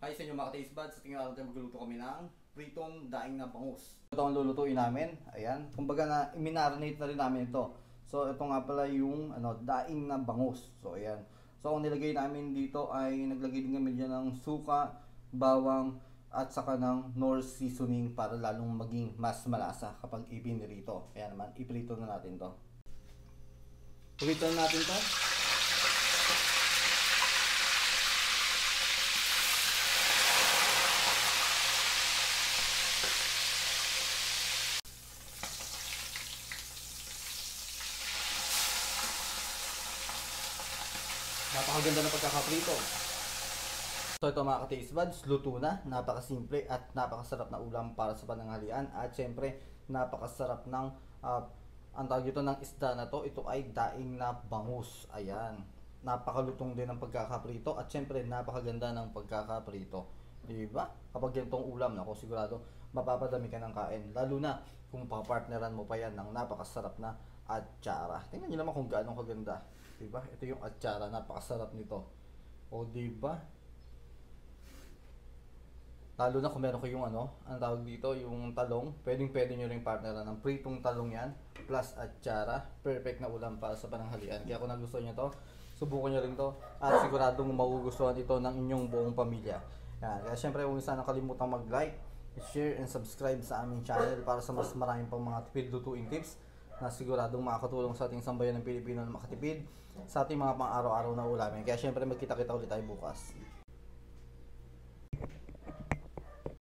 Hi sa inyo mga ka-taste buds. Sa tingin natin magluluto kami ng pritong daing na bangus. Ito ang lulutuin namin. Ayan. Kumbaga na i-marinate na rin namin ito. So ito nga pala yung daing na bangus. So ayan. So ang nilagay namin dito ay naglagay din kami dyan ng suka, bawang at saka ng Knorr seasoning para lalong maging mas malasa kapag ipinirito. Ayan naman, iprito na natin to. Prito na natin to. Napakaganda ng pagkakaprito. So ito mga ka-taste buds, luto na. Napakasimple at napakasarap na ulam para sa pananghalian. At syempre, napakasarap ng ang tawag dito ng isda na to. Ito ay daing na bangus. Ayan. Napakalutong din ng pagkakaprito. At syempre, napakaganda ng pagkakaprito. Diba? Kapag ganitong ulam, ako sigurado mapapadami ka ng kain. Lalo na kung papartneran mo pa yan ng napakasarap na atsara. Tingnan nyo naman kung gaano kaganda. Diba? Ito yung atsara. Napakasarap nito. O diba? Lalo na kung meron kayong ang tawag dito, yung talong. Pwede nyo rin partneran ng pritong talong yan. Plus atsara. Perfect na ulam para sa pananghalian. Kaya kung nagustuhan nyo to, subukan nyo rin to. At siguradong magugustuhan ito ng inyong buong pamilya. Yan. Kaya syempre huwag sana kalimutang mag-like, share, and subscribe sa aming channel para sa mas maraming pang mga tipid lutuing tips na siguradong makakatulong sa ating sambayan ng Pilipino na makatipid sa ating mga pang-araw-araw na ulamin. Kaya syempre magkita-kita ulit tayo bukas.